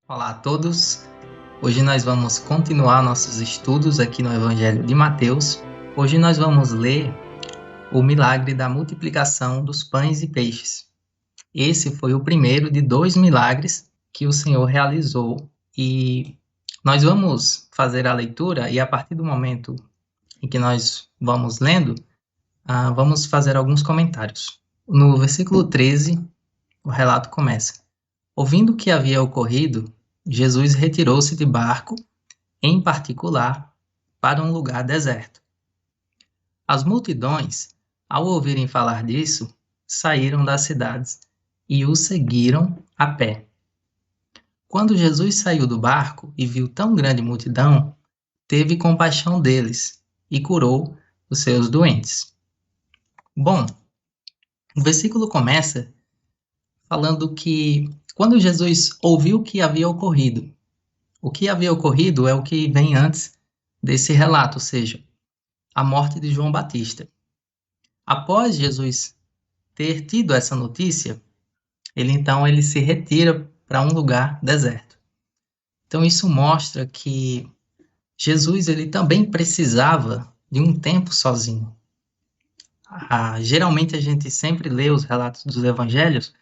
Olá a todos. Hoje nós vamos continuar nossos estudos aqui no Evangelho de Mateus. Hoje nós vamos ler o milagre da multiplicação dos pães e peixes. Esse foi o primeiro de 2 milagres que o Senhor realizou e nós vamos fazer a leitura e a partir do momento em que nós vamos lendo, vamos fazer alguns comentários. No versículo 13, o relato começa: Ouvindo o que havia ocorrido, Jesus retirou-se de barco, em particular, para um lugar deserto. As multidões, ao ouvirem falar disso, saíram das cidades e o seguiram a pé. Quando Jesus saiu do barco e viu tão grande multidão, teve compaixão deles e curou os seus doentes. Bom, o versículo começa falando que quando Jesus ouviu o que havia ocorrido é o que vem antes desse relato, ou seja, a morte de João Batista. Após Jesus ter tido essa notícia, ele se retira para um lugar deserto. Então isso mostra que Jesus ele também precisava de um tempo sozinho. Geralmente a gente sempre lê os relatos dos evangelhos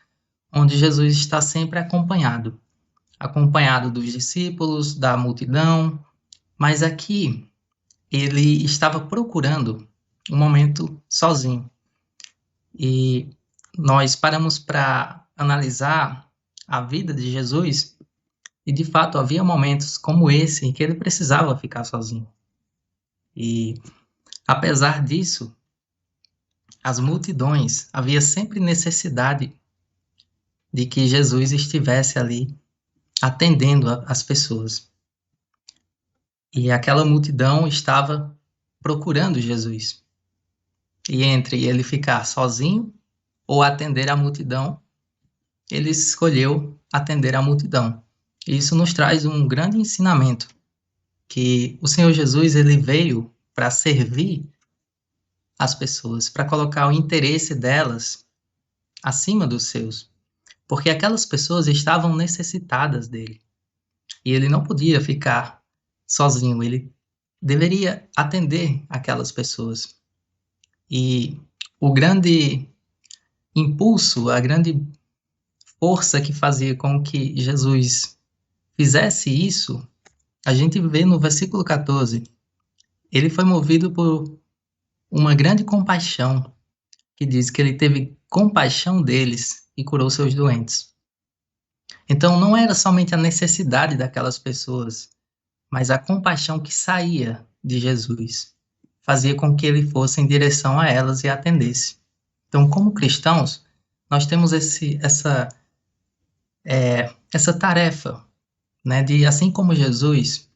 onde Jesus está sempre acompanhado dos discípulos, da multidão, mas aqui ele estava procurando um momento sozinho. E nós paramos para analisar a vida de Jesus e, de fato, havia momentos como esse em que ele precisava ficar sozinho. E, apesar disso, as multidões, havia sempre necessidade de que Jesus estivesse ali atendendo as pessoas. E aquela multidão estava procurando Jesus. E entre ele ficar sozinho ou atender a multidão, ele escolheu atender a multidão. E isso nos traz um grande ensinamento, que o Senhor Jesus ele veio para servir as pessoas, para colocar o interesse delas acima dos seus. Porque aquelas pessoas estavam necessitadas dele. E ele não podia ficar sozinho, ele deveria atender aquelas pessoas. E o grande impulso, a grande força que fazia com que Jesus fizesse isso, a gente vê no versículo 14. Ele foi movido por uma grande compaixão, que diz que ele teve compaixão deles e curou seus doentes. Então não era somente a necessidade daquelas pessoas, mas a compaixão que saía de Jesus fazia com que ele fosse em direção a elas e atendesse. Então, como cristãos, nós temos essa tarefa, né, de, assim como Jesus,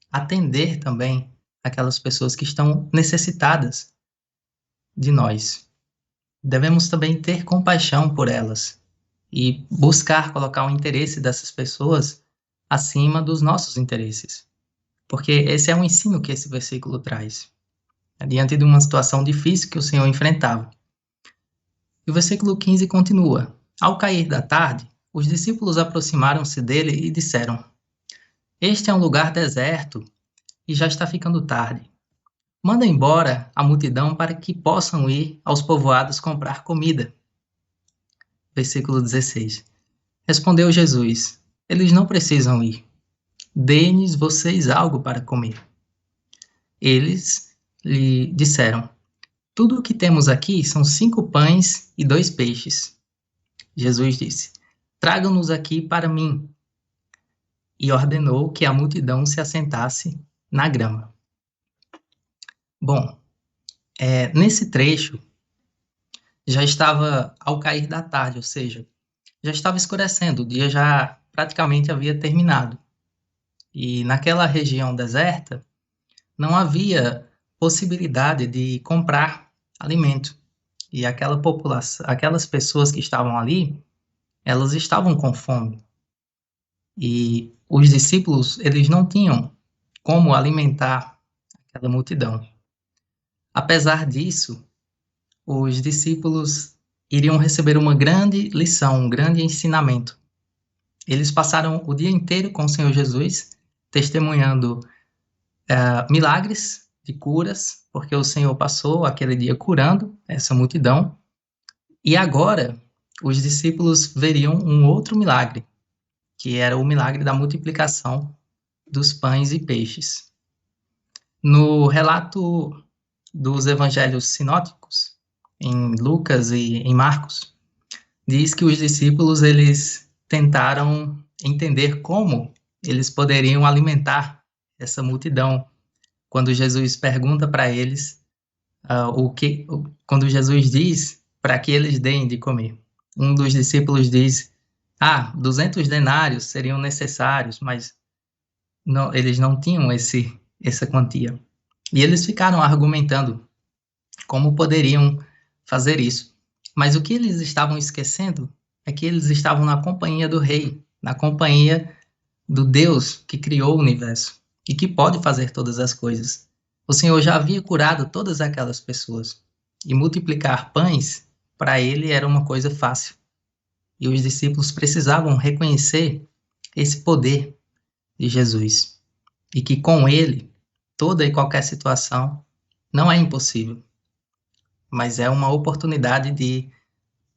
atender também aquelas pessoas que estão necessitadas de nós. Devemos também ter compaixão por elas e buscar colocar o interesse dessas pessoas acima dos nossos interesses. Porque esse é um ensino que esse versículo traz, diante de uma situação difícil que o Senhor enfrentava. E o versículo 15 continua: Ao cair da tarde, os discípulos aproximaram-se dele e disseram: Este é um lugar deserto e já está ficando tarde. Manda embora a multidão para que possam ir aos povoados comprar comida. Versículo 16. Respondeu Jesus: Eles não precisam ir. Dê-lhes vocês algo para comer. Eles lhe disseram: Tudo o que temos aqui são 5 pães e 2 peixes. Jesus disse: Tragam-nos aqui para mim. E ordenou que a multidão se assentasse na grama. Bom, nesse trecho, já estava ao cair da tarde, ou seja, já estava escurecendo, o dia já praticamente havia terminado. E naquela região deserta, não havia possibilidade de comprar alimento. E aquelas pessoas que estavam ali, elas estavam com fome. E os discípulos, eles não tinham como alimentar aquela multidão. Apesar disso, os discípulos iriam receber uma grande lição, um grande ensinamento. Eles passaram o dia inteiro com o Senhor Jesus, testemunhando milagres de curas, porque o Senhor passou aquele dia curando essa multidão. E agora, os discípulos veriam um outro milagre, que era o milagre da multiplicação dos pães e peixes. No relato dos evangelhos sinóticos, em Lucas e em Marcos, diz que os discípulos eles tentaram entender como eles poderiam alimentar essa multidão. Quando Jesus pergunta para eles quando Jesus diz para que eles deem de comer. Um dos discípulos diz: 200 denários seriam necessários, mas não, eles não tinham essa quantia. E eles ficaram argumentando como poderiam fazer isso. Mas o que eles estavam esquecendo é que eles estavam na companhia do Rei, na companhia do Deus que criou o universo e que pode fazer todas as coisas. O Senhor já havia curado todas aquelas pessoas e multiplicar pães para ele era uma coisa fácil. E os discípulos precisavam reconhecer esse poder de Jesus e que com ele toda e qualquer situação não é impossível, mas é uma oportunidade de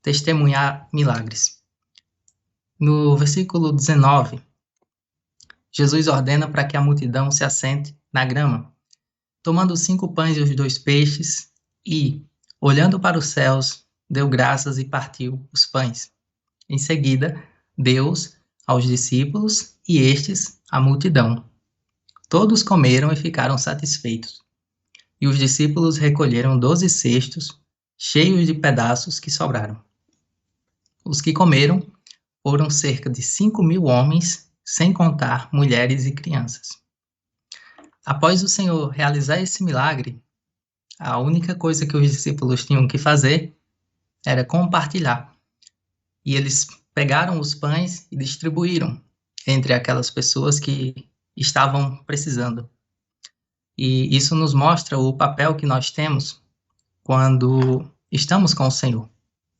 testemunhar milagres. No versículo 19, Jesus ordena para que a multidão se assente na grama, tomando os 5 pães e os 2 peixes, e, olhando para os céus, deu graças e partiu os pães. Em seguida, deu-os aos discípulos e estes à multidão. Todos comeram e ficaram satisfeitos. E os discípulos recolheram 12 cestos, cheios de pedaços que sobraram. Os que comeram foram cerca de 5.000 homens, sem contar mulheres e crianças. Após o Senhor realizar esse milagre, a única coisa que os discípulos tinham que fazer era compartilhar. E eles pegaram os pães e distribuíram entre aquelas pessoas que estavam precisando. E isso nos mostra o papel que nós temos quando estamos com o Senhor.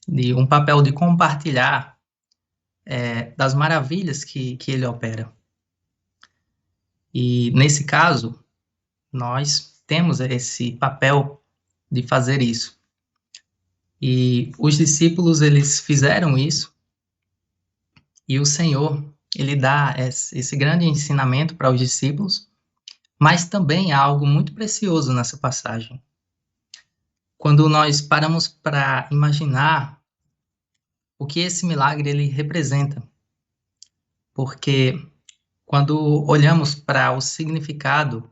De um papel de compartilhar das maravilhas que Ele opera. E, nesse caso, nós temos esse papel de fazer isso. E os discípulos, eles fizeram isso, e o Senhor, ele dá esse grande ensinamento para os discípulos, mas também há algo muito precioso nessa passagem. Quando nós paramos para imaginar o que esse milagre ele representa, porque quando olhamos para o significado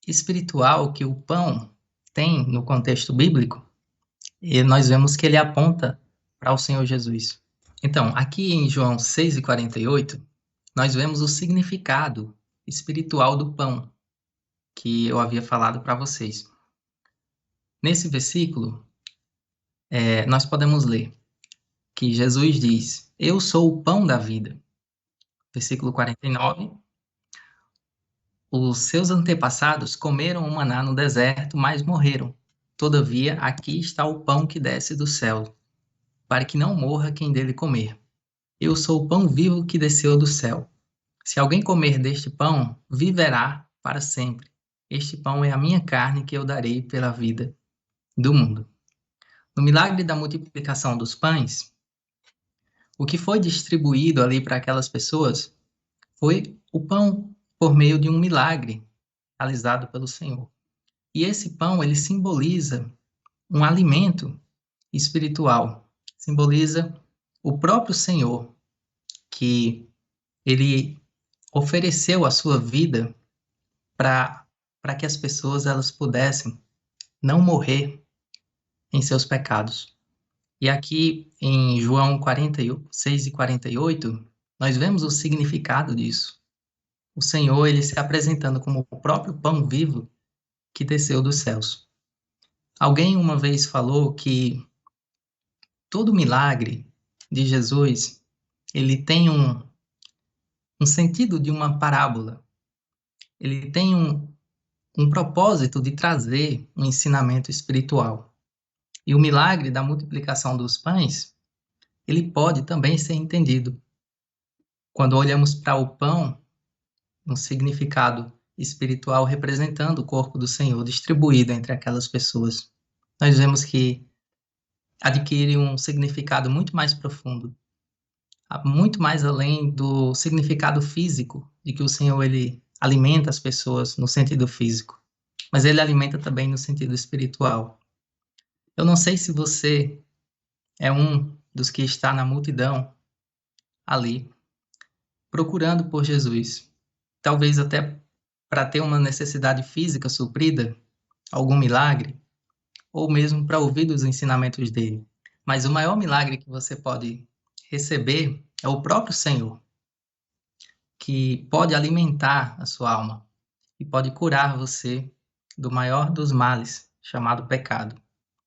espiritual que o pão tem no contexto bíblico, nós vemos que ele aponta para o Senhor Jesus. Então, aqui em João 6:48, nós vemos o significado espiritual do pão, que eu havia falado para vocês. Nesse versículo, nós podemos ler que Jesus diz: eu sou o pão da vida. Versículo 49. Os seus antepassados comeram o maná no deserto, mas morreram. Todavia, aqui está o pão que desce do céu, para que não morra quem dele comer. Eu sou o pão vivo que desceu do céu. Se alguém comer deste pão, viverá para sempre. Este pão é a minha carne que eu darei pela vida do mundo. No milagre da multiplicação dos pães, o que foi distribuído ali para aquelas pessoas foi o pão por meio de um milagre realizado pelo Senhor. E esse pão, ele simboliza um alimento espiritual, simboliza o próprio Senhor, que ele ofereceu a sua vida para que as pessoas elas pudessem não morrer em seus pecados. E aqui em João 6:48, nós vemos o significado disso. O Senhor, ele se apresentando como o próprio pão vivo que desceu dos céus. Alguém uma vez falou que todo milagre de Jesus, ele tem um sentido de uma parábola. Ele tem um propósito de trazer um ensinamento espiritual. E o milagre da multiplicação dos pães, ele pode também ser entendido Quando olhamos para o pão, um significado espiritual representando o corpo do Senhor distribuído entre aquelas pessoas, nós vemos que adquire um significado muito mais profundo, muito mais além do significado físico, de que o Senhor ele alimenta as pessoas no sentido físico, mas ele alimenta também no sentido espiritual. Eu não sei se você é um dos que está na multidão ali, procurando por Jesus, talvez até para ter uma necessidade física suprida, algum milagre, ou mesmo para ouvir os ensinamentos dele. Mas o maior milagre que você pode receber é o próprio Senhor, que pode alimentar a sua alma e pode curar você do maior dos males, chamado pecado.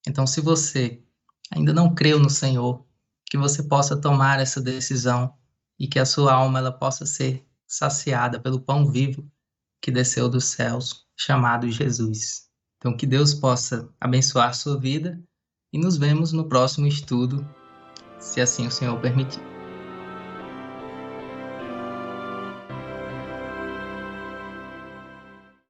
Então, se você ainda não creu no Senhor, que você possa tomar essa decisão e que a sua alma ela possa ser saciada pelo pão vivo que desceu dos céus, chamado Jesus. Então, que Deus possa abençoar a sua vida e nos vemos no próximo estudo, se assim o Senhor permitir.